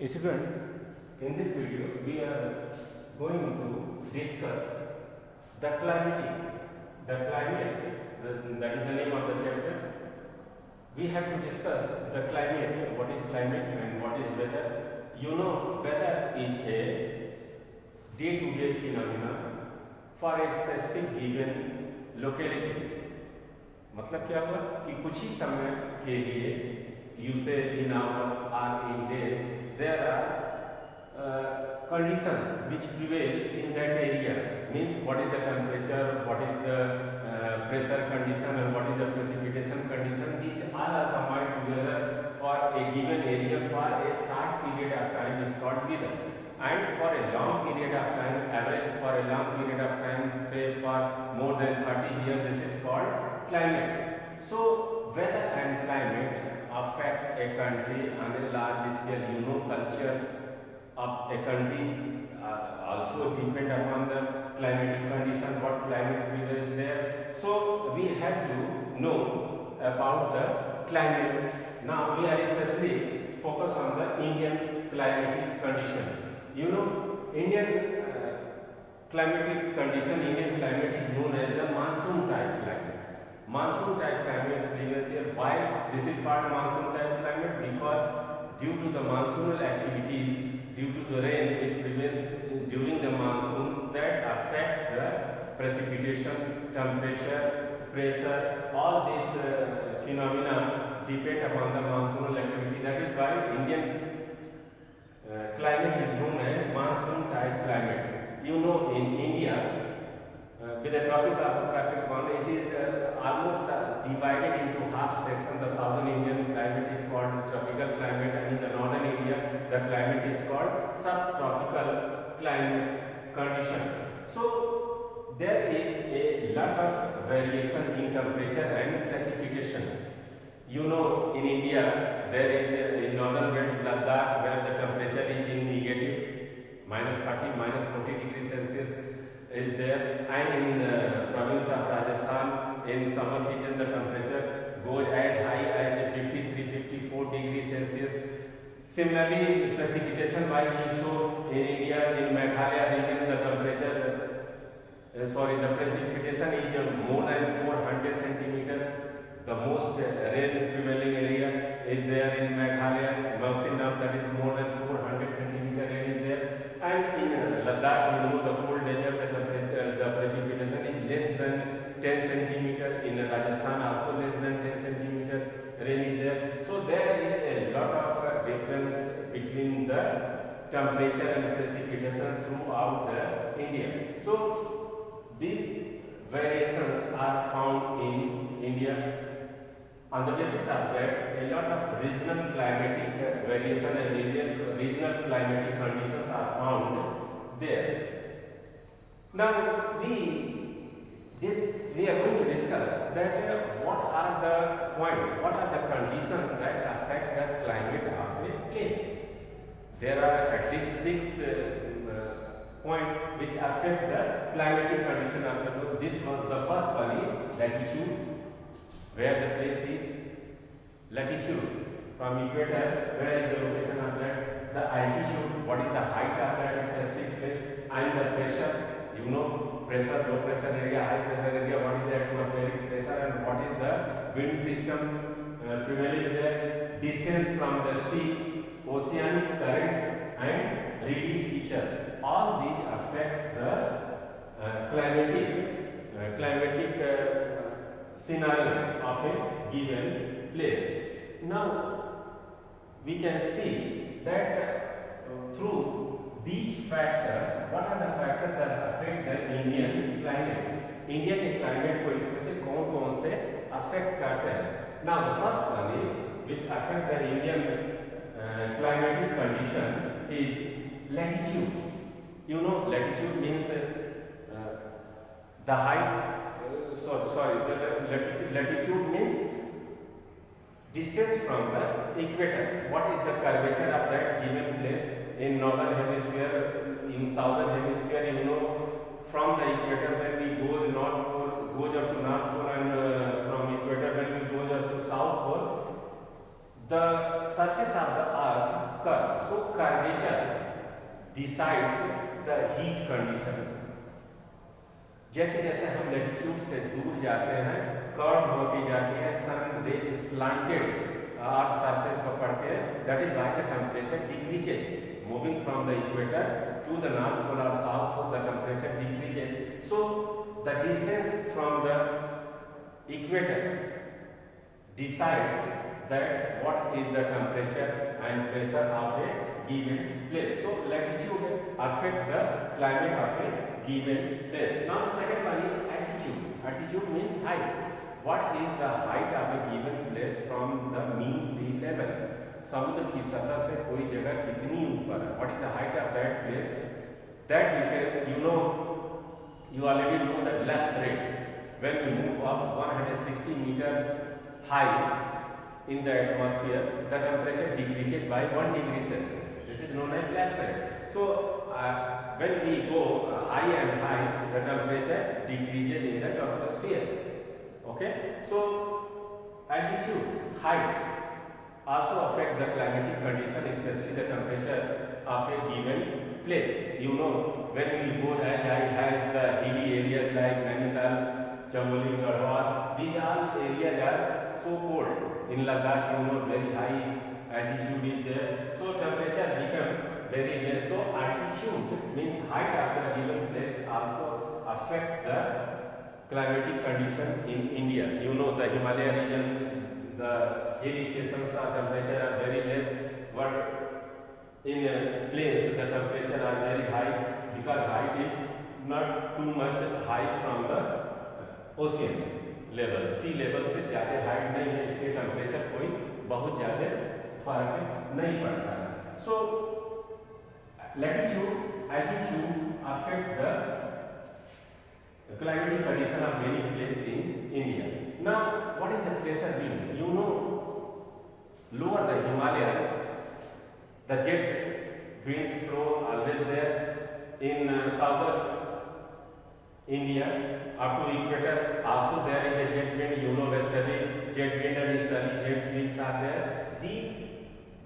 Students, in this video we are going to discuss the climatic, that is the name of the chapter. We have to discuss the climate, what is climate and what is weather. You know, weather is a day-to-day phenomenon for a specific given locality. मतलब क्या हुआ कि कुछ ही समय के लिए you say in hours or in day there are conditions which prevail in that area. Means what is the temperature, what is the pressure condition and what is the precipitation condition. These all are combined together for a given area for a short period of time is called weather. And for a long period of time, average for a long period of time, say for more than 30 years, this is called climate. So weather and climate affect a country on a large scale. You know, culture of a country also depend upon the climatic condition, what climate prevails there. So we have to know about the climate. Now we are especially focused on the Indian climatic condition. You know, Indian climatic condition, Indian climate is known as the monsoon type climate. Monsoon type climate previous year. Why this is called monsoon type climate? Because due to the monsoonal activities, due to the rain which prevails during the monsoon, that affect the precipitation, temperature, pressure, all these phenomena depend upon the monsoonal activity. That is why Indian climate is known as monsoon type climate. You know, in India, with the tropic of Capricorn, it is almost divided into half section. The southern Indian climate is called tropical climate, and in the northern India, the climate is called subtropical climate condition. So there is a lot of variation in temperature and precipitation. You know, in India, there is in northern belt Ladakh where the temperature is in negative -30, -40 degrees Celsius is there, and in the province of Rajasthan in summer season the temperature goes as high as 53-54 degrees Celsius. Similarly, precipitation wise also in India, in Meghalaya region, the temperature the precipitation is more than 400 centimeter. The most rain prevailing area is there in Meghalaya, Mawsinam, that is more than 400 centimeter rain is there. And in Ladakh, you know, the cold desert, the precipitation is less than 10 centimeter. In Rajasthan, also less than 10 centimeter rain is there. So there is a lot of difference between the temperature and precipitation throughout the India. So these variations are found in India. On the basis of that, a lot of regional climatic variation and regional climatic conditions are found there. Now we are going to discuss that what are the points, what are the conditions that affect the climate of a place. There are at least 6 points which affect the climatic condition of the place. This one, the first one is latitude, where the place is. Latitude, from equator, where is the location of that? The altitude, what is the height of that specific place, and the pressure. You know, pressure, low pressure area, high pressure area, what is the atmospheric pressure, and what is the wind system prevailing there. Distance from the sea, oceanic currents, and relief feature. All these affects the climatic scenario of a given place. Now we can see that through these factors, what are the factors that affect the Indian climate? India के climate को इसमें से कौन-कौन से affect करते हैं? Now the first one is which affect the Indian climatic condition is latitude. You know, latitude means the height. Latitude means distance from the equator. What is the curvature of that given place in northern hemisphere, in southern hemisphere? You know, from the equator when we goes north pole, goes up to north pole, and from equator when we goes up to south pole, the surface of the earth curve. So curvature decides the heat condition. जैसे जैसे हम latitude से दूर जाते हैं, curve होती जाती है, sun rays slanted earth surface पर पड़ते हैं, that is why the temperature decreases. Moving from the equator to the north pole और south pole the temperature decreases. So the distance from the equator decides that what is the temperature and pressure of a given place. So latitude affects the climate of a given place. Now the second one is altitude. Altitude means height. What is the height of a given place from the mean sea level? समुद्र की सतह से कोई जगह कितनी ऊपर है? What is the height of that place? That depends. You already know the lapse rate. When we move up 160 meter high in the atmosphere, the temperature decreases by 1 degree Celsius. This is known as lapse rate. So when we go high and high, the temperature decreases in the troposphere. Okay, so altitude, height also affect the climatic condition, especially the temperature of a given place. When we go as high as the hilly areas like Nainital, Chamboli, Garhwal, these all areas are so cold. In Ladakh, very high altitude is there, so temperature become very less. So altitude means height of the given place also affect the climatic condition in India. The Himalaya region, the hill stations are temperature are very less, but in plains the temperature are very high because height is not too much high from the ocean level. Sea level से ज़्यादा height नहीं है, इसके temperature कोई बहुत ज़्यादा फर्क नहीं पड़ता है. So latitude, altitude affect the climatic condition of many places in India. Now, what is the pressure wind? Lower the Himalaya, the jet winds flow always there. In southern India up to equator also there is a jet wind. Westerly jet wind and easterly jet winds are there. These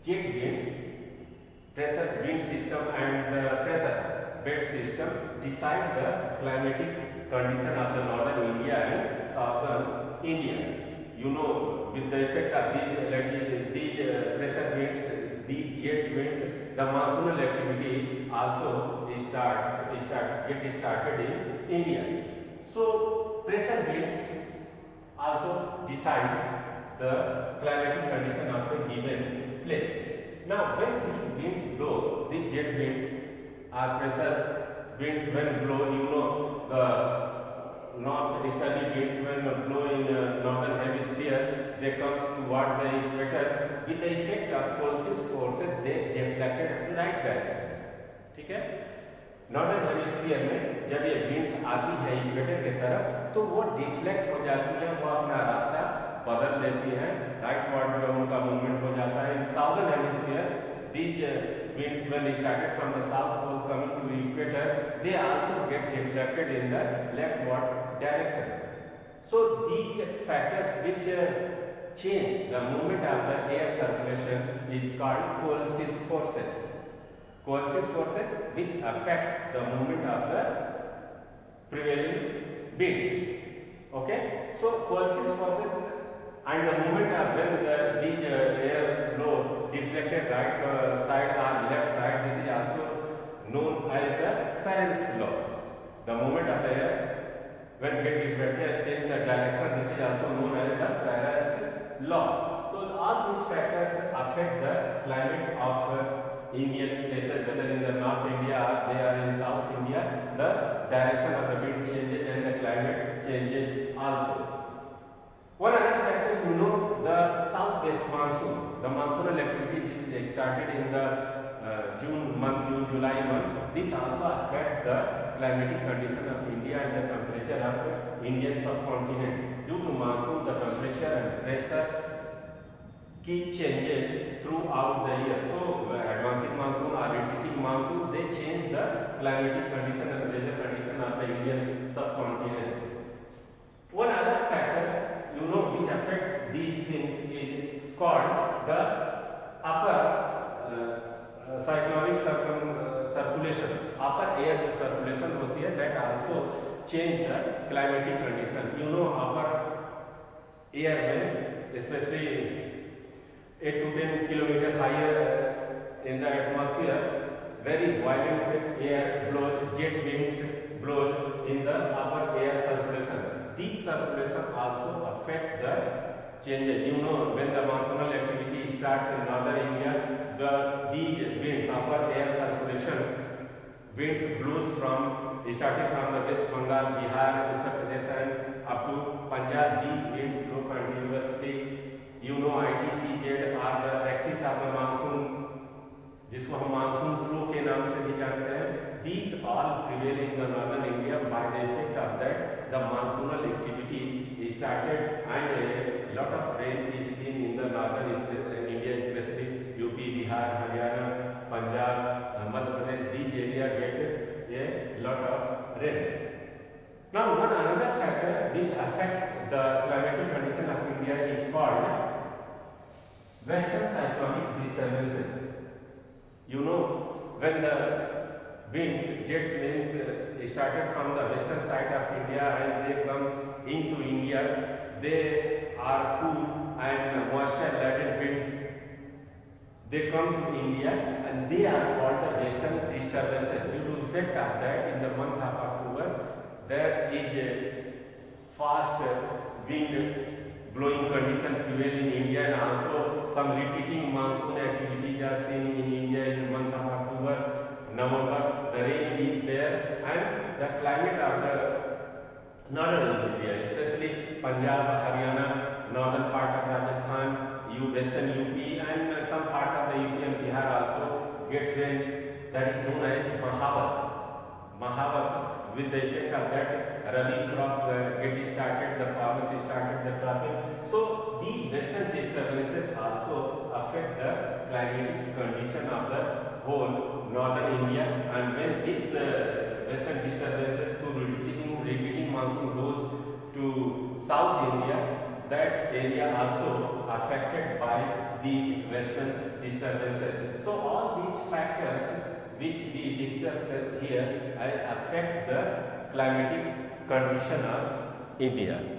jet winds, pressure wind system and the pressure bed system decide the climatic condition of the northern India and southern India. With the effect of these pressure winds, these jet winds, the monsoonal activity also get started in India. So pressure winds also decide the climatic condition of a given place. Now when these winds blow, these jet winds are pressure winds when blow, the north easterly winds when blow in northern hemisphere, they comes toward the equator. With the effect of Coulson forces, they deflected to right direction. ठीक है? Northern hemisphere में जब ये winds आती है equator की तरफ, तो वो डिफ्लेक्ट हो जाती है, वो अपना रास्ता बदल देती है, राइटवर्ड जो उनका मूवमेंट हो जाता है. इन southern hemisphere these winds when started from the south pole coming to equator, they also get deflected in the leftward direction. So these factors which change the movement of the air circulation is called Coulson forces. Coulson forces which affect the movement of the prevailing winds. Okay, so Coulson forces and the movement of when these air blow deflected right side or left side, this is also known as the Farrell's law. The movement of the air when get deflected change the direction, this is also known as the Farrell's law. So all these factors affect the climate of Indian places, whether in the North India or they are in South India. The direction of the wind changes and the climate changes also. One other factor is the southwest monsoon. The monsoonal activity started in the June-July month. This also affect the climatic condition of India and the temperature of Indian subcontinent. Due to monsoon, the temperature and pressure keep changes throughout the year. So, advancing monsoon or retreating monsoon, they change the climatic condition and weather condition of the Indian subcontinent. One other factor which affect these things is called the upper cyclonic circulation, upper air जो circulation होती है, that also change the climatic condition. You know, upper air when especially 8 to 10 kilometers higher in the atmosphere, very violent air blows, jet winds blows in the upper air circulation. These circulation also affect the changes. You know, when the monsoonal activity starts in northern India, these winds, upper air circulation winds blows starting from the West Bengal, Bihar, Uttar Pradesh and up to Punjab. These winds blow continuously. You know, ITCZ are the axis of the monsoon, जिसको हम monsoon throw के नाम से भी जानते हैं. These all prevail in the northern India. By the effect of that, the monsoonal activities started and a lot of rain is seen in the northern India, especially UP, Bihar, Haryana, Punjab, Madhya Pradesh. These areas get a lot of rain. Now, one another factor which affect the climatic condition of India is called western cyclonic disturbances. You know, when the winds, jets winds started from the western side of India and they come into India, they are cool and moisture laden winds. They come to India and they are called the western disturbances. Due to effect of that, in the month of October, there is a fast wind blowing condition prevail in India, and also some retreating monsoon activities are seen in India in the month of October, November. The rain is there and the climate of the northern India, especially Punjab, Haryana, northern part of Rajasthan, western UP and some parts of the UP and Bihar also get rain. That is known as Mahavat. With the effect of that, Rabi crop get started, the farmers started the cropping. So these western disturbances also affect the climatic condition of the whole northern India. And when this western disturbances to retreating monsoon goes to South India, that area also affected by the western disturbances. So all these factors which we discussed here affect the climatic condition of India.